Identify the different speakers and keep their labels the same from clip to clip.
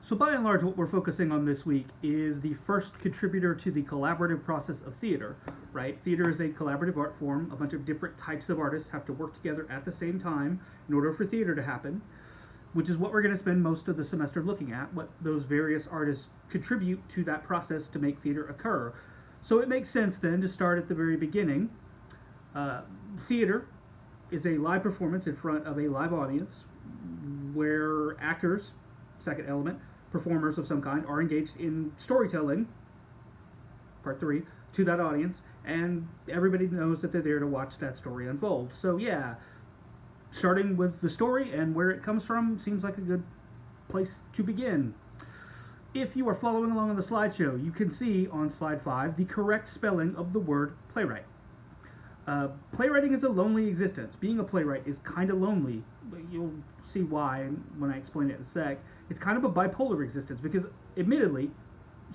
Speaker 1: So by and large, what we're focusing on this week is the first contributor to the collaborative process of theater, right? Theater is a collaborative art form. A bunch of different types of artists have to work together at the same time in order for theater to happen, which is what we're going to spend most of the semester looking at, what those various artists contribute to that process to make theater occur. So it makes sense then to start at the very beginning. Theater is a live performance in front of a live audience where actors, second element, performers of some kind, are engaged in storytelling, part three, to that audience, and everybody knows that they're there to watch that story unfold. So yeah, starting with the story and where it comes from seems like a good place to begin. If you are following along on the slideshow, you can see on slide 5 the correct spelling of the word playwright. Playwriting is a lonely existence. Being a playwright is kind of lonely. You'll see why when I explain it in a sec. It's kind of a bipolar existence because, admittedly,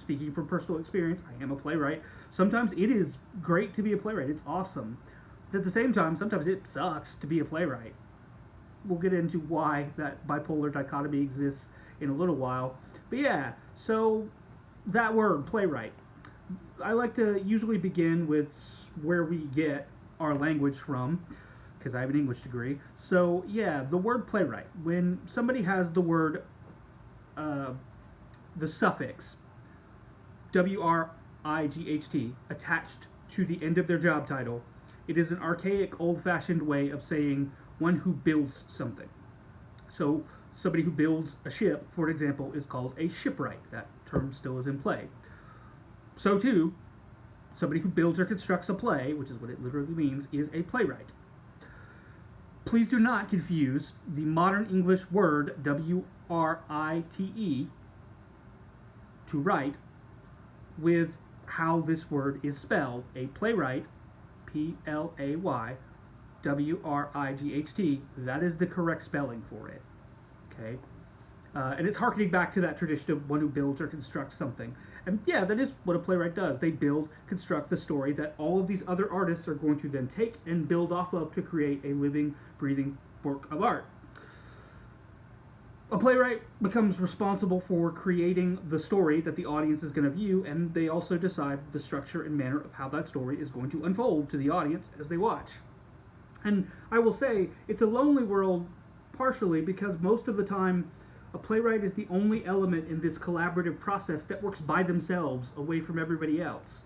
Speaker 1: speaking from personal experience, I am a playwright. Sometimes it is great to be a playwright. It's awesome. But at the same time, sometimes it sucks to be a playwright. We'll get into why that bipolar dichotomy exists in a little while. But yeah, so that word, playwright. I like to usually begin with where we get our language from, because I have an English degree. So yeah, the word playwright. When somebody has the word, the suffix WRIGHT attached to the end of their job title, it is an archaic, old-fashioned way of saying one who builds something. So somebody who builds a ship, for example, is called a shipwright. That term still is in play. So too, somebody who builds or constructs a play, which is what it literally means, is a playwright. Please do not confuse the modern English word WRITE, to write, with how this word is spelled. A playwright, PLAYWRIGHT, that is the correct spelling for it. Okay? And it's harkening back to that tradition of one who builds or constructs something. And yeah, that is what a playwright does. They build, construct the story that all of these other artists are going to then take and build off of to create a living, breathing work of art. A playwright becomes responsible for creating the story that the audience is going to view, and they also decide the structure and manner of how that story is going to unfold to the audience as they watch. And I will say, it's a lonely world partially because most of the time, a playwright is the only element in this collaborative process that works by themselves, away from everybody else.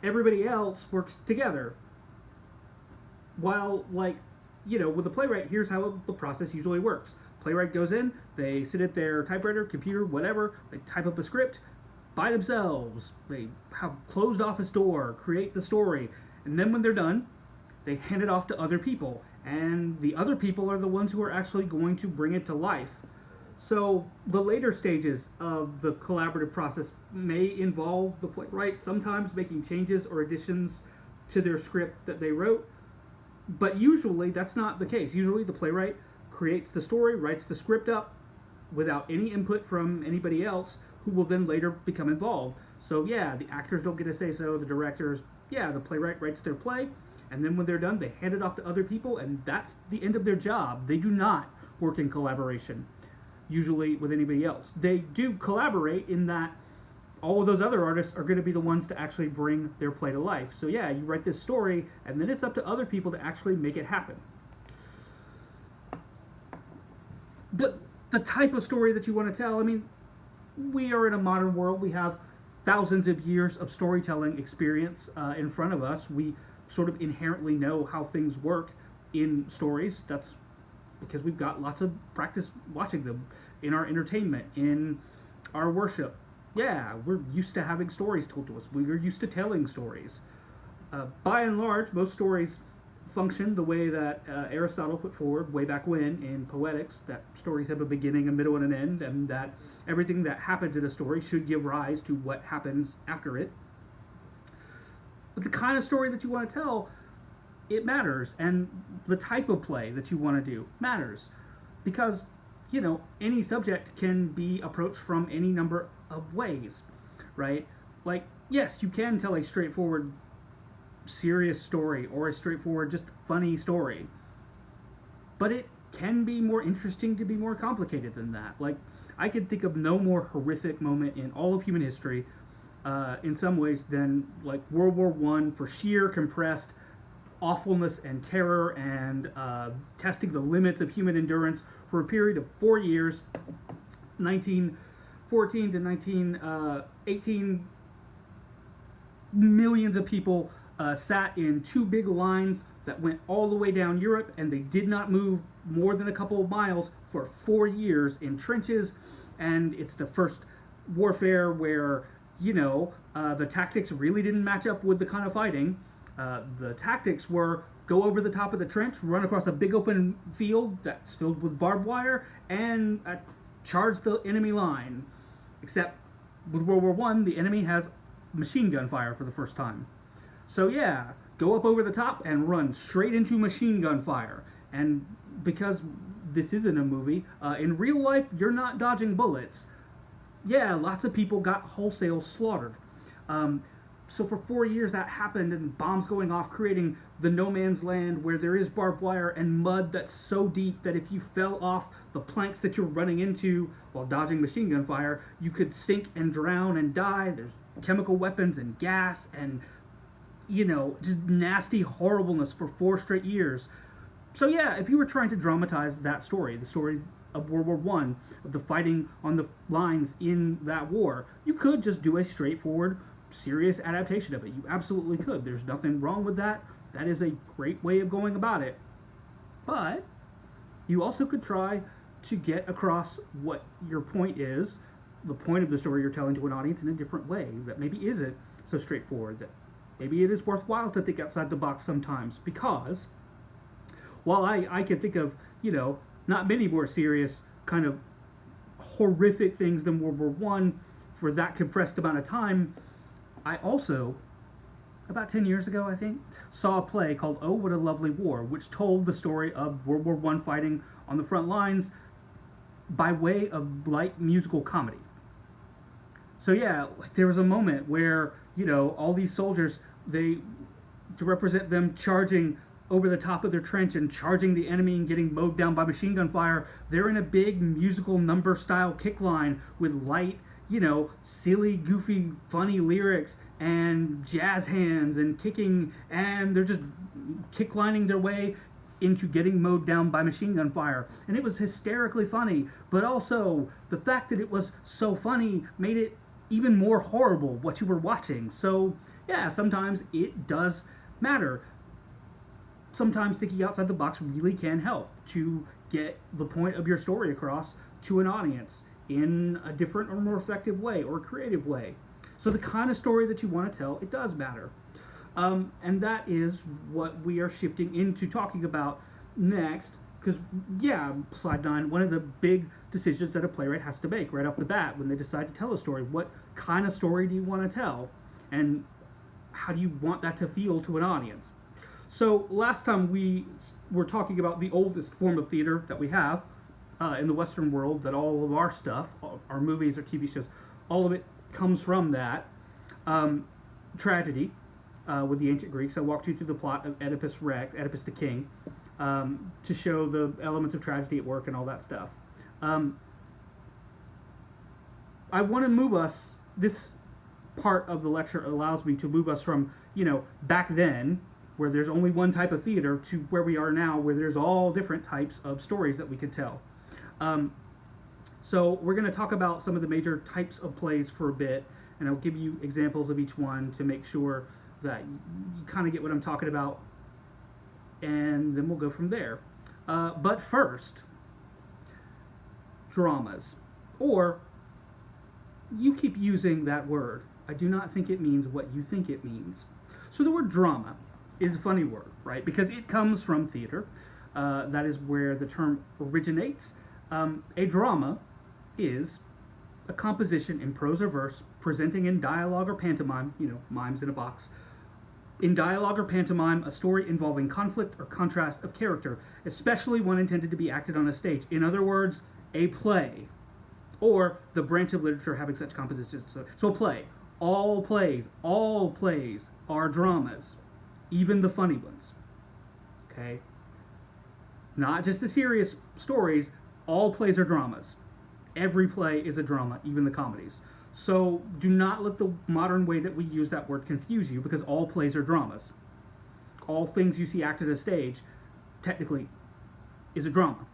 Speaker 1: Everybody else works together. While, like, you know, with a playwright, here's how the process usually works. Playwright goes in, they sit at their typewriter, computer, whatever, they type up a script by themselves. They have closed office door, create the story, and then when they're done, they hand it off to other people. And the other people are the ones who are actually going to bring it to life. So the later stages of the collaborative process may involve the playwright sometimes making changes or additions to their script that they wrote, but usually that's not the case. Usually the playwright creates the story, writes the script up without any input from anybody else, who will then later become involved. So yeah, the actors don't get to say so, the directors, yeah, the playwright writes their play, and then when they're done, they hand it off to other people, and that's the end of their job. They do not work in collaboration usually with anybody else. They do collaborate in that all of those other artists are going to be the ones to actually bring their play to life. So yeah, you write this story, and then it's up to other people to actually make it happen. But the type of story that you want to tell, I mean, we are in a modern world. We have thousands of years of storytelling experience in front of us. We sort of inherently know how things work in stories. That's because we've got lots of practice watching them in our entertainment, in our worship. Yeah, we're used to having stories told to us. We're used to telling stories. By and large, most stories function the way that Aristotle put forward way back when in Poetics, that stories have a beginning, a middle, and an end, and that everything that happens in a story should give rise to what happens after it. But the kind of story that you want to tell, it matters, and the type of play that you want to do matters, because, you know, any subject can be approached from any number of ways, right? Like, yes, you can tell a straightforward, serious story, or a straightforward, just funny story, but it can be more interesting to be more complicated than that. Like, I could think of no more horrific moment in all of human history, in some ways, than like World War One, for sheer compressed awfulness and terror and testing the limits of human endurance for a period of 4 years, 1914 to 1918. Millions of people sat in two big lines that went all the way down Europe, and they did not move more than a couple of miles for 4 years in trenches. And it's the first warfare where, the tactics really didn't match up with the kind of fighting. The tactics were go over the top of the trench, run across a big open field that's filled with barbed wire, and charge the enemy line. Except with World War One, the enemy has machine gun fire for the first time. So yeah, go up over the top and run straight into machine gun fire. And because this isn't a movie, in real life, you're not dodging bullets. Yeah, lots of people got wholesale slaughtered. So for 4 years that happened, and bombs going off, creating the no man's land where there is barbed wire and mud that's so deep that if you fell off the planks that you're running into while dodging machine gun fire, you could sink and drown and die. There's chemical weapons and gas and, just nasty horribleness for 4 straight years. So yeah, if you were trying to dramatize that story, the story of World War One, of the fighting on the lines in that war, you could just do a straightforward, serious adaptation of it. You absolutely could. There's nothing wrong with that. That is a great way of going about it. But you also could try to get across what your point is, the point of the story you're telling to an audience, in a different way that maybe isn't so straightforward, that maybe it is worthwhile to think outside the box sometimes. Because while I can think of, not many more serious kind of horrific things than World War One for that compressed amount of time, I also, about 10 years ago, I think, saw a play called Oh, What a Lovely War, which told the story of World War One fighting on the front lines by way of light musical comedy. So yeah, there was a moment where, all these soldiers, to represent them charging over the top of their trench and charging the enemy and getting mowed down by machine gun fire, they're in a big musical number style kick line with light, silly, goofy, funny lyrics and jazz hands and kicking, and they're just kicklining their way into getting mowed down by machine gun fire. And it was hysterically funny, but also the fact that it was so funny made it even more horrible what you were watching. So yeah, sometimes it does matter. Sometimes thinking outside the box really can help to get the point of your story across to an audience in a different or more effective way or creative way. So the kind of story that you want to tell, it does matter. And that is what we are shifting into talking about next. Because, yeah, slide 9, one of the big decisions that a playwright has to make right off the bat when they decide to tell a story. What kind of story do you want to tell? And how do you want that to feel to an audience? So last time we were talking about the oldest form of theater that we have in the Western world, that all of our stuff, our movies, our TV shows, all of it comes from that. Tragedy with the ancient Greeks. I walked you through the plot of Oedipus Rex, Oedipus the King, to show the elements of tragedy at work and all that stuff. I want to move us, this part of the lecture allows me to move us from, back then, where there's only one type of theater, to where we are now, where there's all different types of stories that we could tell. So we're going to talk about some of the major types of plays for a bit, and I'll give you examples of each one to make sure that you kind of get what I'm talking about, and then we'll go from there. But first, dramas. Or, you keep using that word. I do not think it means what you think it means. So the word drama is a funny word, right? Because it comes from theater. That is where the term originates. A drama is a composition in prose or verse presenting in dialogue or pantomime, mimes in a box. In dialogue or pantomime, a story involving conflict or contrast of character, especially one intended to be acted on a stage. In other words, a play, or the branch of literature having such compositions. So a play. All plays are dramas, even the funny ones. Okay? not just the serious stories. All plays are dramas. Every play is a drama, even the comedies. So do not let the modern way that we use that word confuse you, because all plays are dramas. All things you see acted as stage, technically, is a drama.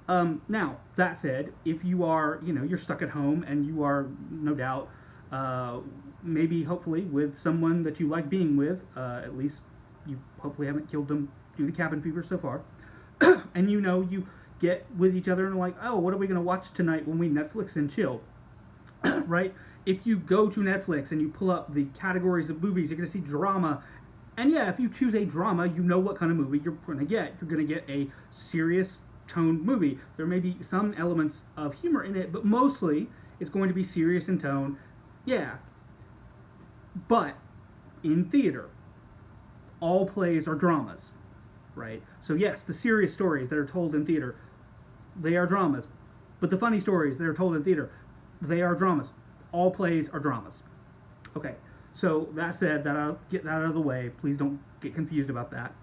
Speaker 1: Now, that said, if you are, you're stuck at home and you are, no doubt, maybe, hopefully, with someone that you like being with, at least you hopefully haven't killed them due to cabin fever so far, and you get with each other and are like, oh, what are we going to watch tonight when we Netflix and chill, right? If you go to Netflix and you pull up the categories of movies, you're going to see drama. And yeah, if you choose a drama, you know what kind of movie you're going to get. You're going to get a serious toned movie. There may be some elements of humor in it, but mostly it's going to be serious in tone. Yeah. But in theater, all plays are dramas, right? So yes, the serious stories that are told in theater, they are dramas. But the funny stories that are told in theater, they are dramas. All plays are dramas. Okay, so that said, that I'll get that out of the way. Please don't get confused about that.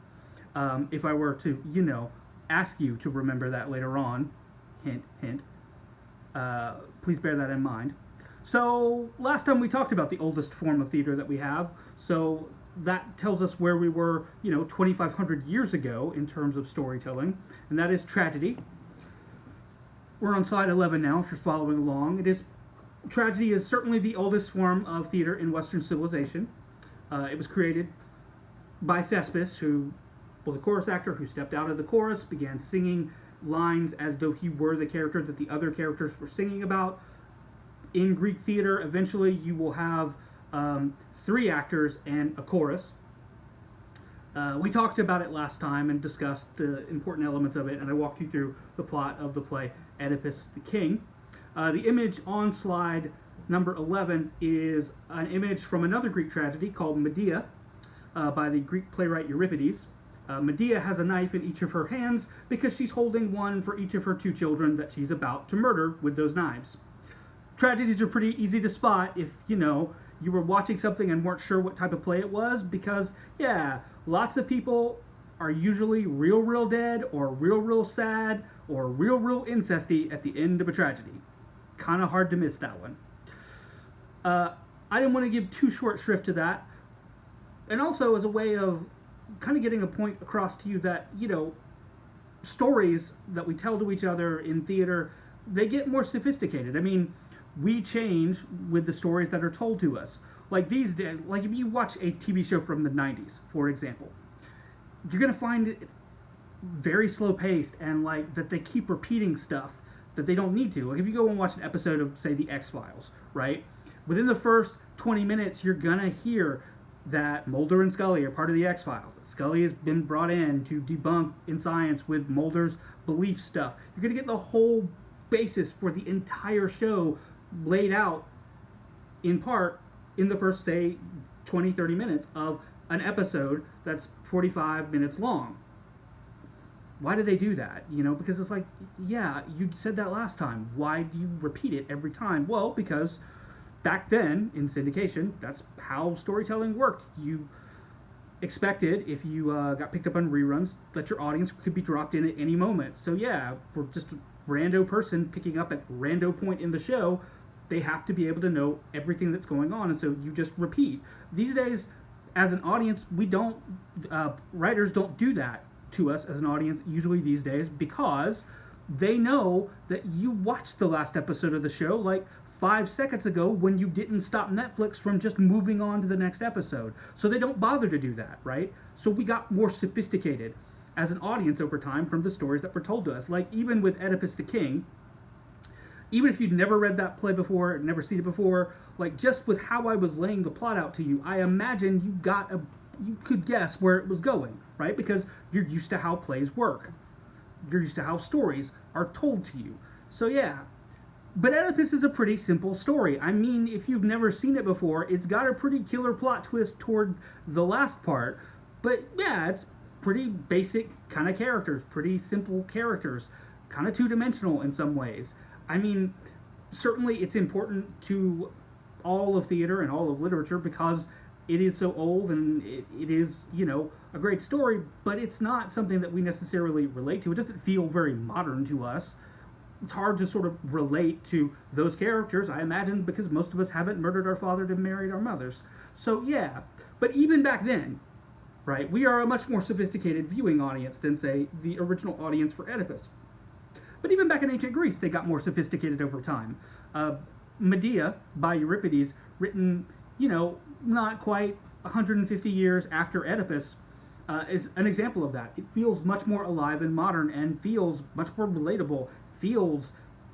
Speaker 1: If I were to, ask you to remember that later on, hint, hint, please bear that in mind. So last time we talked about the oldest form of theater that we have, so that tells us where we were, 2,500 years ago in terms of storytelling, and that is tragedy. We're on slide 11 now, if you're following along. Tragedy is certainly the oldest form of theater in Western civilization. It was created by Thespis, who was a chorus actor who stepped out of the chorus, began singing lines as though he were the character that the other characters were singing about. In Greek theater, eventually you will have 3 actors and a chorus. We talked about it last time and discussed the important elements of it, and I walked you through the plot of the play Oedipus the King. The image on slide number 11 is an image from another Greek tragedy called Medea by the Greek playwright Euripides. Medea has a knife in each of her hands because she's holding one for each of her 2 children that she's about to murder with those knives. Tragedies are pretty easy to spot if, you were watching something and weren't sure what type of play it was, because, yeah, lots of people are usually real dead, or real sad, or real incesty at the end of a tragedy. Kind of hard to miss that one. I didn't want to give too short shrift to that, and also as a way of kind of getting a point across to you that, stories that we tell to each other in theater, they get more sophisticated. I mean, we change with the stories that are told to us. Like these days, like if you watch a TV show from the 90s, for example, you're going to find it very slow paced, and like that they keep repeating stuff that they don't need to. Like if you go and watch an episode of, say, the X-Files, right? Within the first 20 minutes, you're going to hear that Mulder and Scully are part of the X-Files. Scully has been brought in to debunk in science with Mulder's belief stuff. You're going to get the whole basis for the entire show laid out in part in the first, say, 20-30 minutes of an episode that's 45 minutes long. Why do they do that? Because it's like, yeah, you said that last time. Why do you repeat it every time? Well, because back then in syndication, that's how storytelling worked. You expected, if you got picked up on reruns, that your audience could be dropped in at any moment. So yeah, for just a rando person picking up at rando point in the show, they have to be able to know everything that's going on, and so you just repeat. These days, as an audience, writers don't do that to us as an audience usually these days, because they know that you watched the last episode of the show like 5 seconds ago when you didn't stop Netflix from just moving on to the next episode. So they don't bother to do that, right? So we got more sophisticated as an audience over time from the stories that were told to us. Like even with Oedipus the King, even if you'd never read that play before, never seen it before, like just with how I was laying the plot out to you, I imagine you could guess where it was going, right? Because you're used to how plays work. You're used to how stories are told to you. So yeah. But Oedipus is a pretty simple story. I mean, if you've never seen it before, it's got a pretty killer plot twist toward the last part. But yeah, it's pretty basic kind of characters, pretty simple characters, kind of two-dimensional in some ways. I mean, certainly it's important to all of theater and all of literature because it is so old, and it is, a great story, but it's not something that we necessarily relate to. It doesn't feel very modern to us. It's hard to sort of relate to those characters, I imagine, because most of us haven't murdered our father to marry our mothers. So yeah, but even back then, right, we are a much more sophisticated viewing audience than, say, the original audience for Oedipus. But even back in ancient Greece, they got more sophisticated over time. Medea by Euripides, written, not quite 150 years after Oedipus, is an example of that. It feels much more alive and modern, and feels much more relatable, feels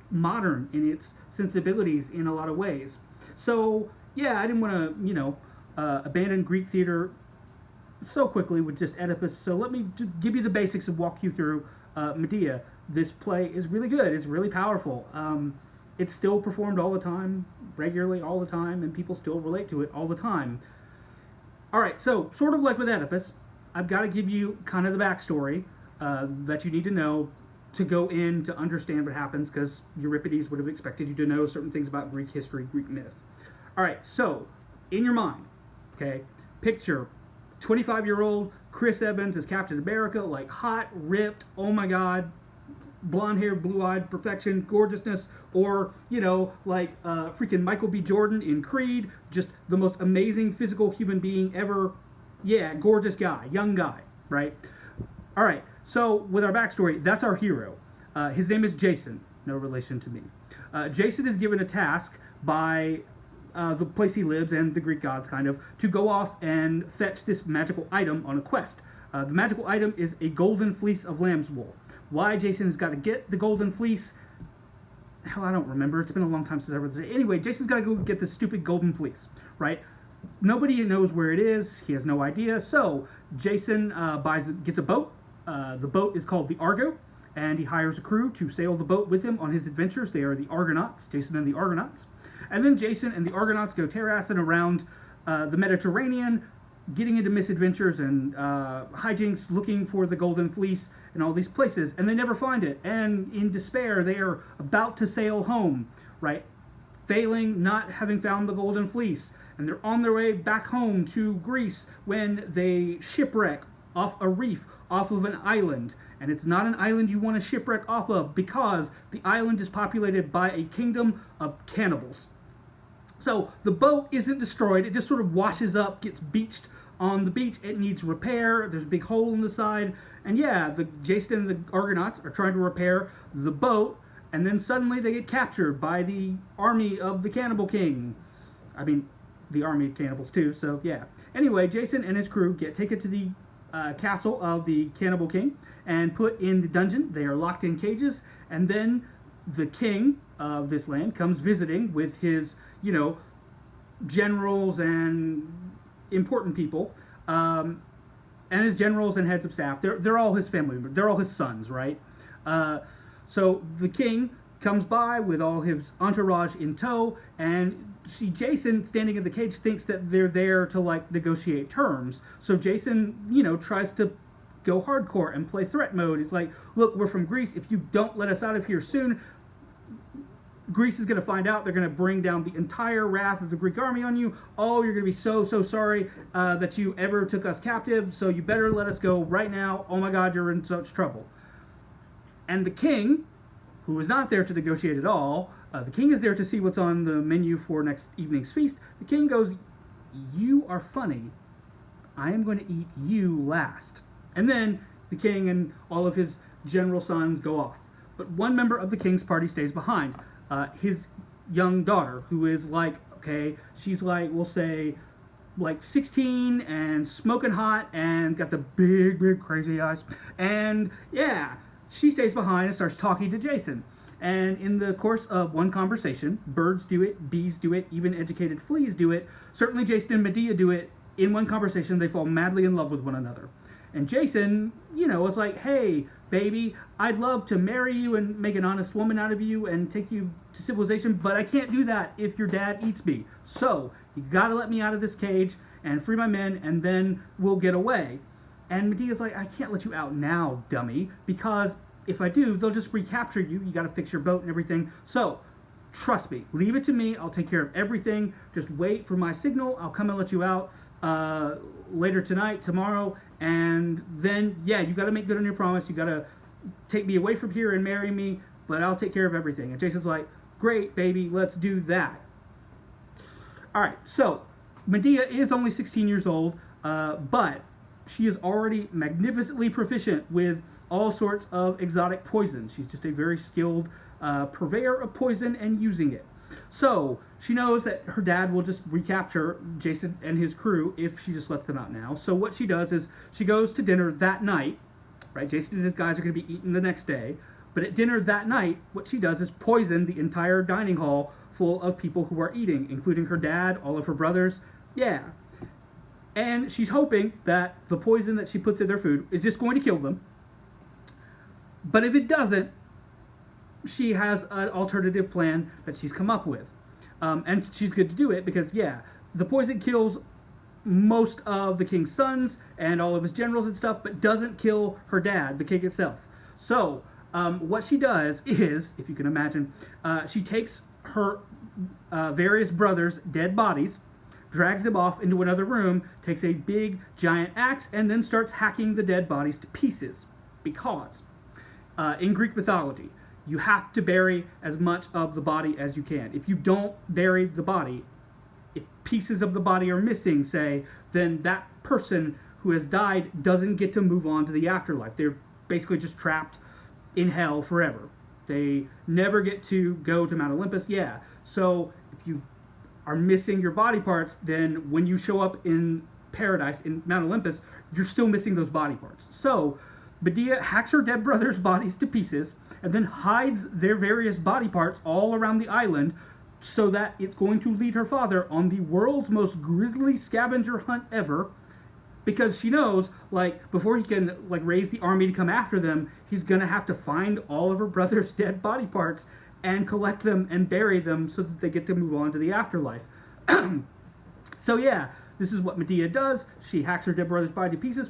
Speaker 1: modern in its sensibilities in a lot of ways. So yeah, I didn't want to, abandon Greek theater so quickly with just Oedipus. So let me give you the basics and walk you through Medea. This play is really good. It's really powerful. It's still performed all the time, regularly all the time, and people still relate to it all the time. All right, so sort of like with Oedipus, I've got to give you kind of the backstory that you need to know to go in to understand what happens, because Euripides would have expected you to know certain things about Greek history, Greek myth. All right, so in your mind, okay, picture 25-year-old Chris Evans as Captain America, like hot, ripped, oh my God, blonde hair, blue-eyed, perfection, gorgeousness, or, like freaking Michael B. Jordan in Creed, just the most amazing physical human being ever. Yeah, gorgeous guy, young guy, right? All right, so with our backstory, that's our hero. His name is Jason, no relation to me. Jason is given a task by the place he lives and the Greek gods, kind of, to go off and fetch this magical item on a quest. The magical item is a golden fleece of lamb's wool. Why Jason has got to get the golden fleece? Hell, I don't remember. It's been a long time since I read this. Anyway, Jason's got to go get this stupid golden fleece, right? Nobody knows where it is. He has no idea. So Jason gets a boat. The boat is called the Argo, and he hires a crew to sail the boat with him on his adventures. They are the Argonauts, Jason and the Argonauts. And then Jason and the Argonauts go terrassing around the Mediterranean, getting into misadventures and hijinks, looking for the golden fleece in all these places, and they never find it. And in despair, they are about to sail home, right? Failing, not having found the golden fleece. And they're on their way back home to Greece when they shipwreck off a reef, off of an island. And it's not an island you want to shipwreck off of, because the island is populated by a kingdom of cannibals. So the boat isn't destroyed, it just sort of washes up, gets beached on the beach. It needs repair, there's a big hole in the side, and yeah, Jason and the Argonauts are trying to repair the boat, and then suddenly they get captured by the army of the Cannibal King. I mean, the army of cannibals too, so yeah. Anyway, Jason and his crew get taken to the castle of the Cannibal King and put in the dungeon. They are locked in cages, and then the king of this land comes visiting with his, generals and important people, and his generals and heads of staff. They're all his family members. They're all his sons, right? So the king comes by with all his entourage in tow, and see Jason standing in the cage thinks that they're there to negotiate terms. So Jason, tries to go hardcore and play threat mode. He's like, look, we're from Greece. If you don't let us out of here soon, Greece is going to find out. They're going to bring down the entire wrath of the Greek army on you. Oh, you're going to be so sorry that you ever took us captive, so you better let us go right now. Oh my God, you're in such trouble. And the king, who is not there to negotiate at all, the king is there to see what's on the menu for next evening's feast. The king goes, you are funny. I am going to eat you last. And then the king and all of his general sons go off. But one member of the king's party stays behind. His young daughter, who is she's we'll say 16 and smoking hot and got the big crazy eyes. And yeah, she stays behind and starts talking to Jason. And in the course of one conversation, birds do it, bees do it, even educated fleas do it. Certainly Jason and Medea do it. In one conversation, they fall madly in love with one another. And Jason, is like, hey, baby, I'd love to marry you and make an honest woman out of you and take you to civilization, but I can't do that if your dad eats me. So you gotta let me out of this cage and free my men, and then we'll get away. And Medea's like, I can't let you out now, dummy, because if I do, they'll just recapture you. You gotta fix your boat and everything. So trust me, leave it to me. I'll take care of everything. Just wait for my signal. I'll come and let you out. later tonight, tomorrow, and then, yeah, you got to make good on your promise. You got to take me away from here and marry me, but I'll take care of everything. And Jason's like, great, baby, let's do that. All right, so Medea is only 16 years old, but she is already magnificently proficient with all sorts of exotic poisons. She's just a very skilled purveyor of poison and using it. So she knows that her dad will just recapture Jason and his crew if she just lets them out now. So what she does is she goes to dinner that night, right? Jason and his guys are going to be eating the next day. But at dinner that night, what she does is poison the entire dining hall full of people who are eating, including her dad, all of her brothers. Yeah. And she's hoping that the poison that she puts in their food is just going to kill them. But if it doesn't, she has an alternative plan that she's come up with. And she's good to do it because, yeah, the poison kills most of the king's sons and all of his generals and stuff, but doesn't kill her dad, the king itself. So what she does is, if you can imagine, she takes her various brothers' dead bodies, drags them off into another room, takes a big giant axe, and then starts hacking the dead bodies to pieces. Because in Greek mythology, you have to bury as much of the body as you can. If you don't bury the body, if pieces of the body are missing, say, then that person who has died doesn't get to move on to the afterlife. They're basically just trapped in hell forever. They never get to go to Mount Olympus. Yeah, so if you are missing your body parts, then when you show up in paradise, in Mount Olympus, you're still missing those body parts. So Medea hacks her dead brothers' bodies to pieces and then hides their various body parts all around the island so that it's going to lead her father on the world's most grisly scavenger hunt ever, because she knows, like, before he can, like, raise the army to come after them, he's gonna have to find all of her brother's dead body parts and collect them and bury them so that they get to move on to the afterlife. So yeah, this is what Medea does. She hacks her dead brother's body to pieces,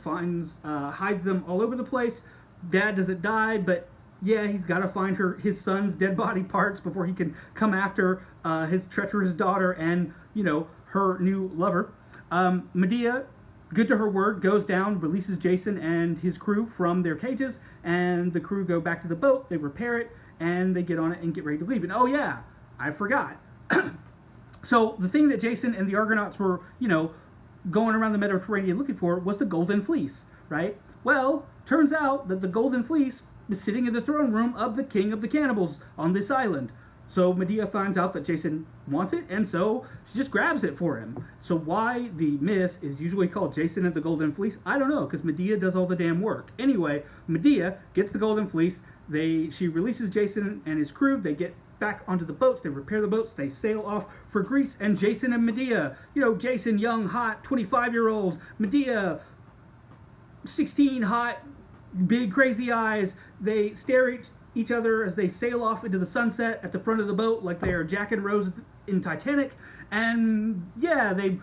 Speaker 1: hides them all over the place. Dad doesn't die, but yeah, he's got to find his son's dead body parts before he can come after his treacherous daughter and, you know, her new lover. Medea, good to her word, goes down, releases Jason and his crew from their cages, and the crew go back to the boat, they repair it, and they get on it and get ready to leave. And oh yeah, I forgot. So the thing that Jason and the Argonauts were, you know, going around the Mediterranean looking for was the Golden Fleece, right? Well, turns out that the Golden Fleece is sitting in the throne room of the king of the cannibals on this island. So Medea finds out that Jason wants it, and so she just grabs it for him. So why the myth is usually called Jason and the Golden Fleece, I don't know, because Medea does all the damn work. Anyway, Medea gets the Golden Fleece. She releases Jason and his crew. They get back onto the boats. They repair the boats. They sail off for Greece. And Jason and Medea, you know, Jason, young, hot, 25-year-old. Medea, 16, hot, big, crazy eyes. They stare at each other as they sail off into the sunset at the front of the boat like they are Jack and Rose in Titanic. And yeah, they,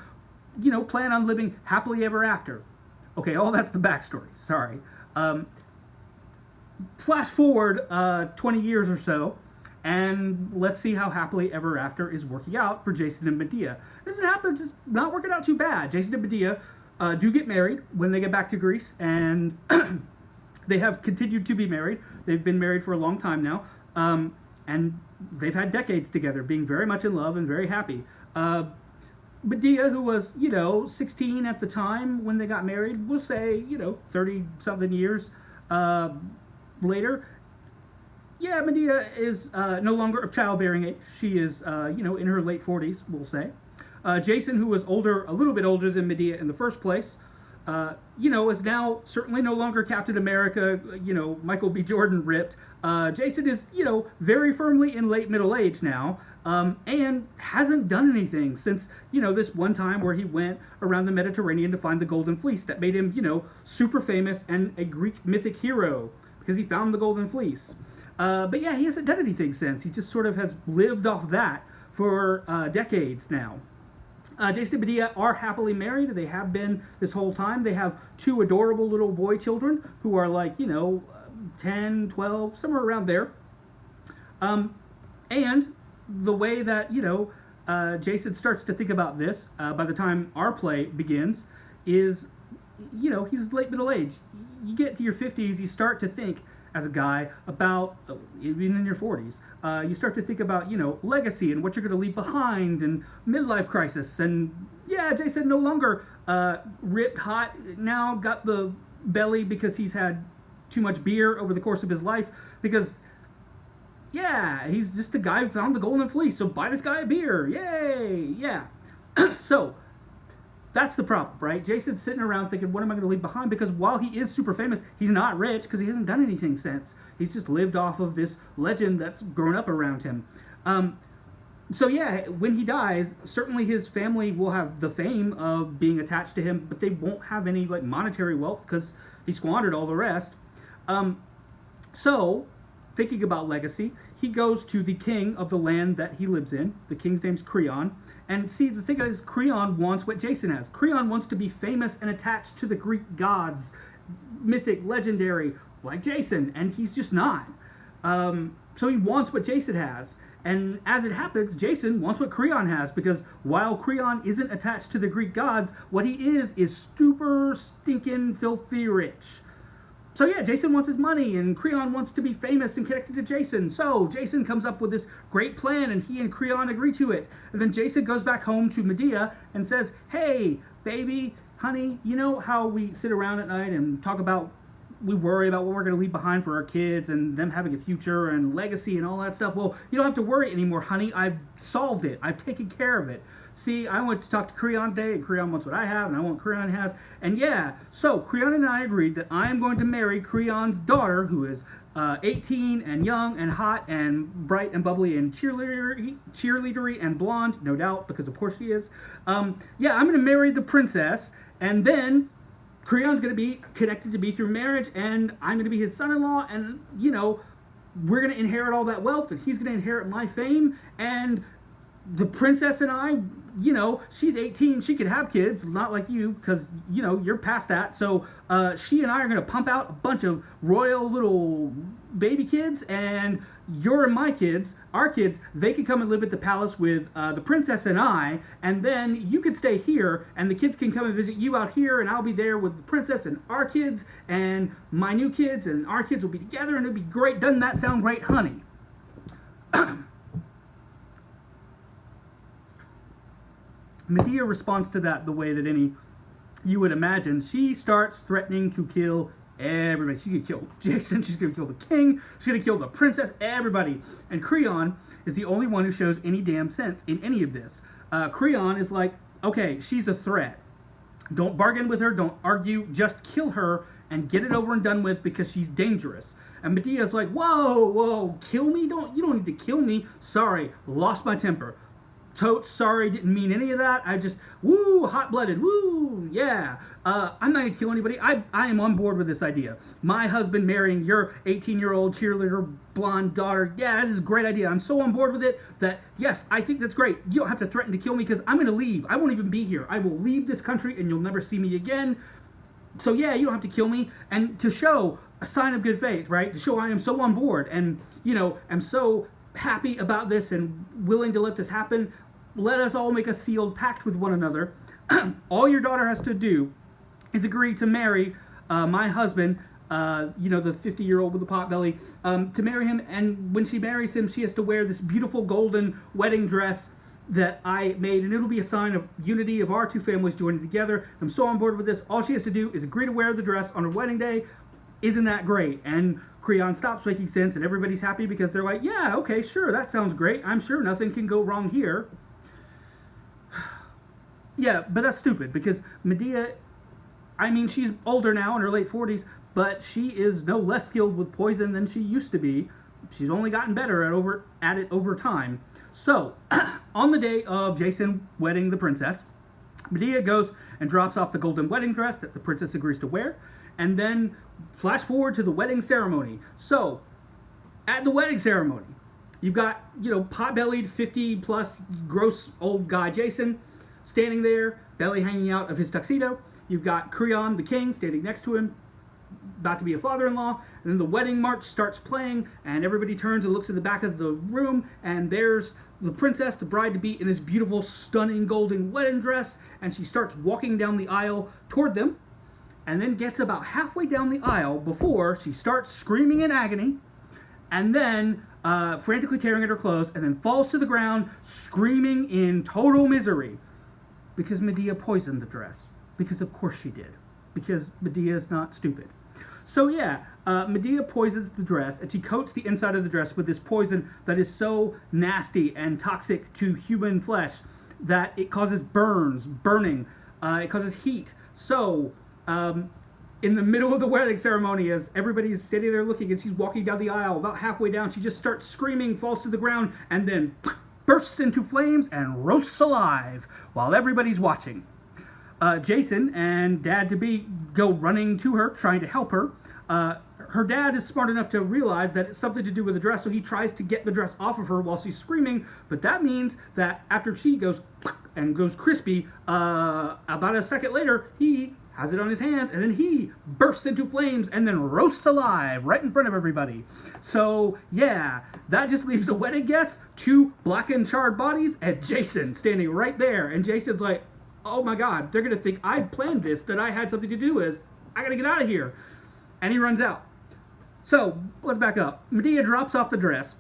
Speaker 1: you know, plan on living happily ever after. Okay, all that's the backstory. Sorry. Flash forward 20 years or so, and let's see how happily ever after is working out for Jason and Medea. As it happens, it's not working out too bad. Jason and Medea do get married when they get back to Greece, and they have continued to be married. They've been married for a long time now, and they've had decades together, being very much in love and very happy. Medea, who was, you know, 16 at the time when they got married, we'll say, you know, 30-something years later, yeah, Medea is no longer of childbearing age. She is, you know, in her late 40s, we'll say. Jason, who was older, a little bit older than Medea in the first place, you know, is now certainly no longer Captain America, you know, Michael B. Jordan ripped. Jason is, you know, very firmly in late middle age now, and hasn't done anything since, you know, this one time where he went around the Mediterranean to find the Golden Fleece that made him, you know, super famous and a Greek mythic hero because he found the Golden Fleece. But yeah, he hasn't done anything since. He just sort of has lived off that for decades now. Jason and Medea are happily married. They have been this whole time. They have 2 adorable little boy children who are like, you know, 10, 12, somewhere around there. And the way that, you know, Jason starts to think about this by the time our play begins. Is, he's late middle age. You get to your 50s, you start to think as a guy about, even in your 40s, you start to think about, legacy and what you're going to leave behind and midlife crisis. And yeah, Jason no longer ripped hot, now got the belly because he's had too much beer over the course of his life, because yeah, he's just the guy who found the golden fleece, so buy this guy a beer, yay, yeah. So that's the problem, right? Jason's sitting around thinking, what am I going to leave behind? Because while he is super famous, he's not rich because he hasn't done anything since. He's just lived off of this legend that's grown up around him. So yeah, when he dies, certainly his family will have the fame of being attached to him, but they won't have any like monetary wealth because he squandered all the rest. So, thinking about legacy, he goes to the king of the land that he lives in. The king's name's Creon. And see, the thing is, Creon wants what Jason has. Creon wants to be famous and attached to the Greek gods, mythic, legendary, like Jason, and he's just not. So he wants what Jason has. And as it happens, Jason wants what Creon has, because while Creon isn't attached to the Greek gods, what he is super stinking filthy rich. So yeah, Jason wants his money, and Creon wants to be famous and connected to Jason. So Jason comes up with this great plan, and he and Creon agree to it. And then Jason goes back home to Medea and says, hey, baby, honey, you know how we sit around at night and talk about, we worry about what we're going to leave behind for our kids and them having a future and legacy and all that stuff? Well, you don't have to worry anymore, honey. I've solved it. I've taken care of it. See, I went to talk to Creon today, and Creon wants what I have, and I want what Creon has. And yeah, so Creon and I agreed that I am going to marry Creon's daughter, who is 18 and young and hot and bright and bubbly and cheerleadery and blonde, no doubt, because of course she is. Yeah, I'm going to marry the princess, and then Creon's going to be connected to me through marriage, and I'm going to be his son-in-law, and, we're going to inherit all that wealth, and he's going to inherit my fame, and the princess and I, she's 18, she could have kids, not like you, because, you're past that. So she and I are going to pump out a bunch of royal little baby kids, and your and my kids, our kids, they can come and live at the palace with the princess and I, and then you can stay here, and the kids can come and visit you out here, and I'll be there with the princess and our kids, and my new kids, and our kids will be together, and it'll be great. Doesn't that sound great, honey? Medea responds to that the way that you would imagine. She starts threatening to kill everybody. She's going to kill Jason. She's going to kill the king. She's going to kill the princess. Everybody. And Creon is the only one who shows any damn sense in any of this. Creon is like, okay, she's a threat. Don't bargain with her. Don't argue. Just kill her and get it over and done with, because she's dangerous. And Medea's like, whoa, kill me? You don't need to kill me. Sorry, lost my temper. Totes, sorry, didn't mean any of that. I just, woo, hot-blooded, woo, yeah. I'm not going to kill anybody. I am on board with this idea. My husband marrying your 18-year-old cheerleader blonde daughter, yeah, this is a great idea. I'm so on board with it that, yes, I think that's great. You don't have to threaten to kill me, because I'm going to leave. I won't even be here. I will leave this country, and you'll never see me again. So yeah, you don't have to kill me. And to show a sign of good faith, right? To show I am so on board and, am so happy about this and willing to let this happen, let us all make a sealed pact with one another. All your daughter has to do is agree to marry my husband, the 50-year-old with the pot belly, to marry him. And when she marries him, she has to wear this beautiful golden wedding dress that I made, and it'll be a sign of unity of our two families joining together. I'm so on board with this. All she has to do is agree to wear the dress on her wedding day. Isn't that great? And Creon stops making sense, and everybody's happy because they're like, yeah, okay, sure, that sounds great. I'm sure nothing can go wrong here. Yeah, but that's stupid, because Medea, she's older now, in her late 40s, but she is no less skilled with poison than she used to be. She's only gotten better at it over time. So, on the day of Jason wedding the princess, Medea goes and drops off the golden wedding dress that the princess agrees to wear, and then flash forward to the wedding ceremony. So, at the wedding ceremony, you've got, pot-bellied, 50-plus, gross old guy Jason standing there, belly hanging out of his tuxedo. You've got Creon, the king, standing next to him, about to be a father-in-law. And And then the wedding march starts playing, and everybody turns and looks at the back of the room, and there's the princess, the bride-to-be, in this beautiful, stunning golden wedding dress, and she starts walking down the aisle toward them, and then gets about halfway down the aisle before she starts screaming in agony, and then frantically tearing at her clothes, and then falls to the ground, screaming in total misery. Because Medea poisoned the dress. Because of course she did. Because Medea is not stupid. So yeah, Medea poisons the dress, and she coats the inside of the dress with this poison that is so nasty and toxic to human flesh that it causes burning, it causes heat. So, in the middle of the wedding ceremony, as everybody's standing there looking, and she's walking down the aisle, about halfway down, she just starts screaming, falls to the ground, and then bursts into flames and roasts alive while everybody's watching. Jason and dad-to-be go running to her, trying to help her. Her dad is smart enough to realize that it's something to do with the dress, so he tries to get the dress off of her while she's screaming, but that means that after she goes crispy, about a second later, he has it on his hands, and then he bursts into flames and then roasts alive right in front of everybody. So, yeah, that just leaves the wedding guests, 2 blackened, charred bodies, and Jason standing right there. And Jason's like, oh my god, they're going to think I planned this, that I had something to do with. I got to get out of here. And he runs out. So, let's back up. Medea drops off the dress.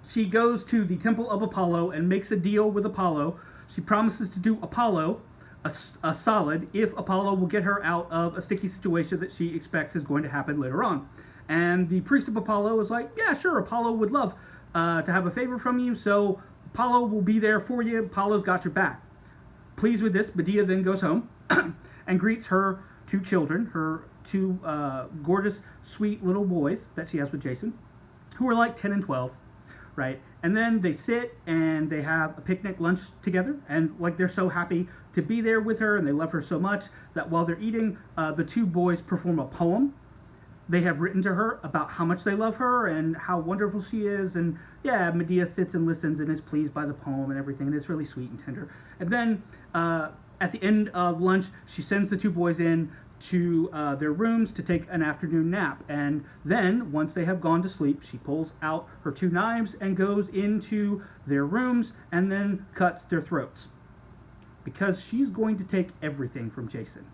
Speaker 1: She goes to the Temple of Apollo and makes a deal with Apollo. She promises to do Apollo a solid if Apollo will get her out of a sticky situation that she expects is going to happen later on. And the priest of Apollo is like, yeah, sure, Apollo would love to have a favor from you, so Apollo will be there for you. Apollo's got your back. Pleased with this, Medea then goes home and greets her 2 children, her 2 gorgeous, sweet little boys that she has with Jason, who are like 10 and 12, right? And then they sit and they have a picnic lunch together, and like they're so happy to be there with her, and they love her so much that while they're eating, the 2 boys perform a poem they have written to her about how much they love her and how wonderful she is. And yeah, Medea sits and listens and is pleased by the poem and everything, and it's really sweet and tender. And then at the end of lunch, she sends the 2 boys in to their rooms to take an afternoon nap. And then, once they have gone to sleep, she pulls out her 2 knives and goes into their rooms and then cuts their throats. Because she's going to take everything from Jason.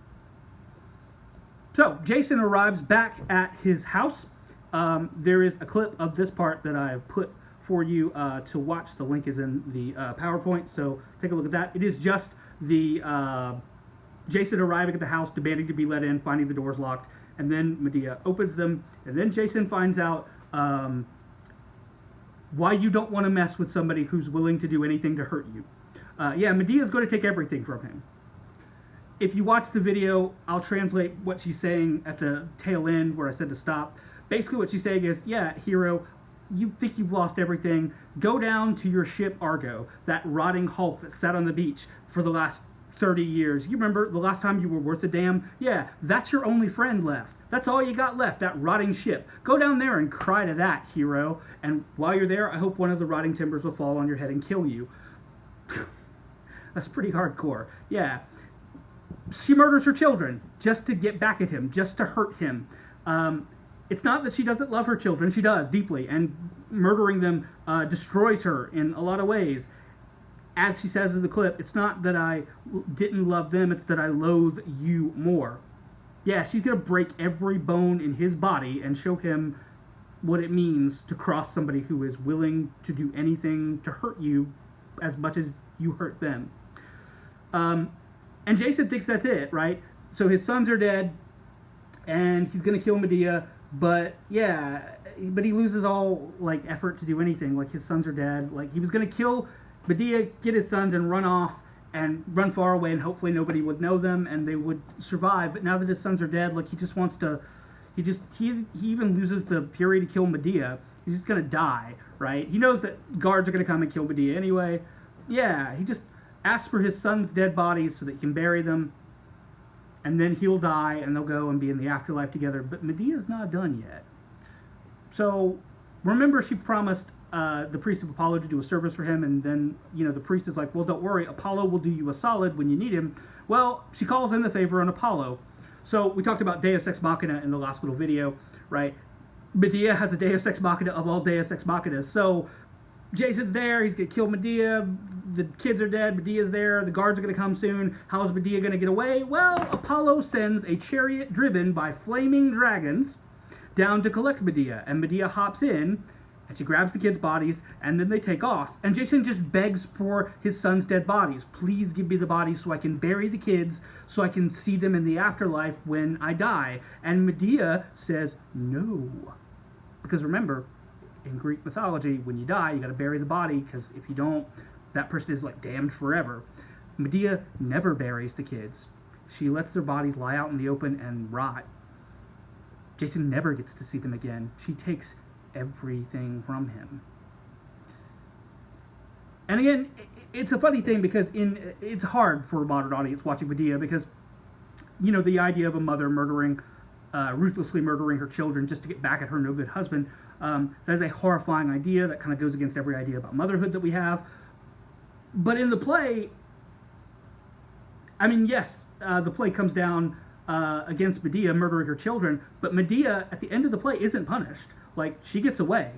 Speaker 1: So, Jason arrives back at his house. There is a clip of this part that I have put for you to watch. The link is in the PowerPoint, so take a look at that. It is just the Jason arriving at the house, demanding to be let in, finding the doors locked, and then Medea opens them, and then Jason finds out why you don't want to mess with somebody who's willing to do anything to hurt you. Yeah, Medea's going to take everything from him. If you watch the video, I'll translate what she's saying at the tail end where I said to stop. Basically what she's saying is, yeah, hero, you think you've lost everything. Go down to your ship Argo, that rotting hulk that sat on the beach for the last 30 years. You remember the last time you were worth a damn? Yeah, that's your only friend left. That's all you got left, that rotting ship. Go down there and cry to that, hero. And while you're there, I hope one of the rotting timbers will fall on your head and kill you. That's pretty hardcore. Yeah. She murders her children just to get back at him, just to hurt him. It's not that she doesn't love her children. She does, deeply. And murdering them destroys her in a lot of ways. As she says in the clip, it's not that I didn't love them, it's that I loathe you more. Yeah, she's going to break every bone in his body and show him what it means to cross somebody who is willing to do anything to hurt you as much as you hurt them. And Jason thinks that's it, right? So his sons are dead, and he's going to kill Medea, but yeah, but he loses all, like, effort to do anything. Like, his sons are dead. Like, he was going to kill Medea, get his sons, and run off, and run far away, and hopefully nobody would know them, and they would survive. But now that his sons are dead, like, he just wants to, he even loses the fury to kill Medea. He's just going to die, right? He knows that guards are going to come and kill Medea anyway. Yeah, he just asks for his sons' dead bodies so that he can bury them, and then he'll die, and they'll go and be in the afterlife together. But Medea's not done yet. So, remember she promised the priest of Apollo to do a service for him, and then, you know, the priest is like, well, don't worry, Apollo will do you a solid when you need him. Well, she calls in the favor on Apollo. So, we talked about Deus Ex Machina in the last little video, right? Medea has a Deus Ex Machina of all Deus Ex Machinas. So Jason's there, he's gonna kill Medea, the kids are dead, Medea's there, the guards are gonna come soon. How is Medea gonna get away? Well, Apollo sends a chariot driven by flaming dragons down to collect Medea, and Medea hops in, and she grabs the kids' bodies, and then they take off. And Jason just begs for his son's dead bodies. Please give me the bodies so I can bury the kids, so I can see them in the afterlife when I die. And Medea says no. Because remember, in Greek mythology, when you die, you got to bury the body, because if you don't, that person is like damned forever. Medea never buries the kids. She lets their bodies lie out in the open and rot. Jason never gets to see them again. She takes everything from him. And again, it's a funny thing because it's hard for a modern audience watching Medea because, you know, the idea of a mother ruthlessly murdering her children just to get back at her no-good husband, that is a horrifying idea that kind of goes against every idea about motherhood that we have. But in the play, I mean, yes, the play comes down against Medea murdering her children, but Medea at the end of the play isn't punished. Like, she gets away.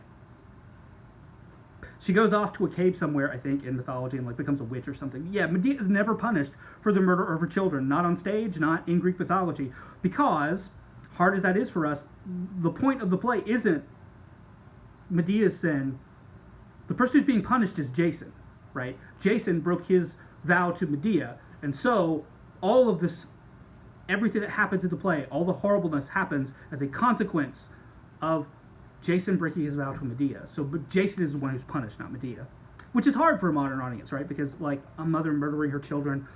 Speaker 1: She goes off to a cave somewhere, I think, in mythology, and like becomes a witch or something. Yeah, Medea is never punished for the murder of her children. Not on stage, not in Greek mythology. Because, hard as that is for us, the point of the play isn't Medea's sin. The person who's being punished is Jason, right? Jason broke his vow to Medea. And so, all of this, everything that happens in the play, all the horribleness happens as a consequence of Jason breaking his vow to Medea. So but Jason is the one who's punished, not Medea. Which is hard for a modern audience, right? Because, like, a mother murdering her children,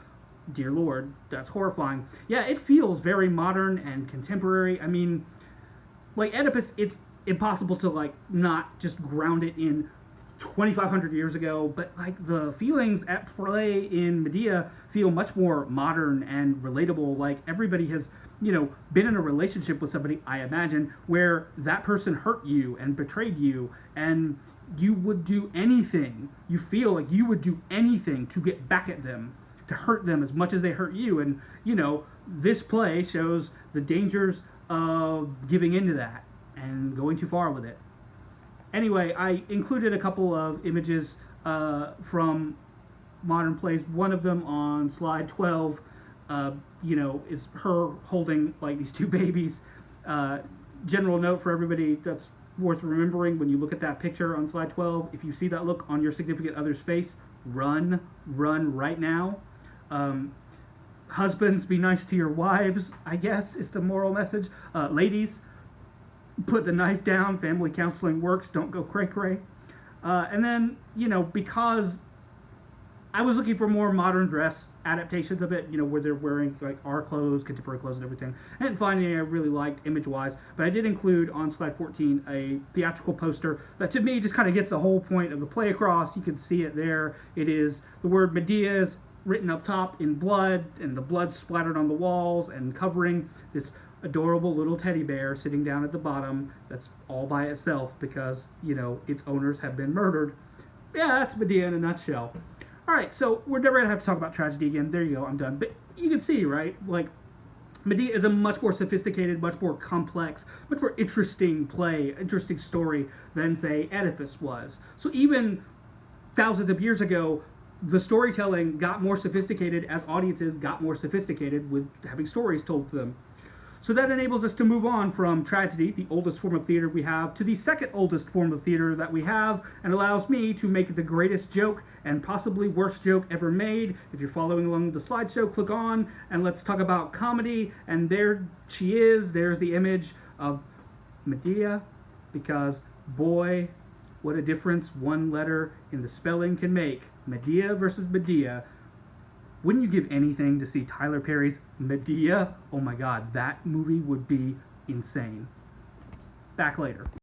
Speaker 1: dear Lord, that's horrifying. Yeah, it feels very modern and contemporary. I mean, like, Oedipus, it's impossible to, like, not just ground it in 2,500 years ago, but, like, the feelings at play in Medea feel much more modern and relatable. Like, everybody has, you know, been in a relationship with somebody, I imagine, where that person hurt you and betrayed you, and you would do anything, you feel like you would do anything to get back at them, to hurt them as much as they hurt you. And, you know, this play shows the dangers of giving into that and going too far with it. Anyway, I included a couple of images from modern plays. One of them on slide 12, you know, is her holding like these two babies. General note for everybody that's worth remembering when you look at that picture on slide 12, if you see that look on your significant other's face, run right now. Husbands, be nice to your wives, I guess, is the moral message. Ladies, put the knife down, family counseling works, don't go cray-cray. And then, you know, because I was looking for more modern dress adaptations of it, you know, where they're wearing like our clothes, contemporary clothes and everything. And finally, I really liked image-wise, but I did include on slide 14 a theatrical poster that to me just kind of gets the whole point of the play across. You can see it there. It is the word Medea is written up top in blood, and the blood splattered on the walls and covering this adorable little teddy bear sitting down at the bottom that's all by itself because, you know, its owners have been murdered. Yeah, that's Medea in a nutshell. Alright, so we're never going to have to talk about tragedy again. There you go, I'm done. But you can see, right, like, Medea is a much more sophisticated, much more complex, much more interesting play, interesting story than, say, Oedipus was. So even thousands of years ago, the storytelling got more sophisticated as audiences got more sophisticated with having stories told to them. So that enables us to move on from tragedy, the oldest form of theater we have, to the second oldest form of theater that we have, and allows me to make the greatest joke and possibly worst joke ever made. If you're following along the slideshow, click on, and let's talk about comedy. And there she is. There's the image of Medea, because boy, what a difference one letter in the spelling can make. Medea versus Medea. Wouldn't you give anything to see Tyler Perry's Medea? Oh my God, that movie would be insane. Back later.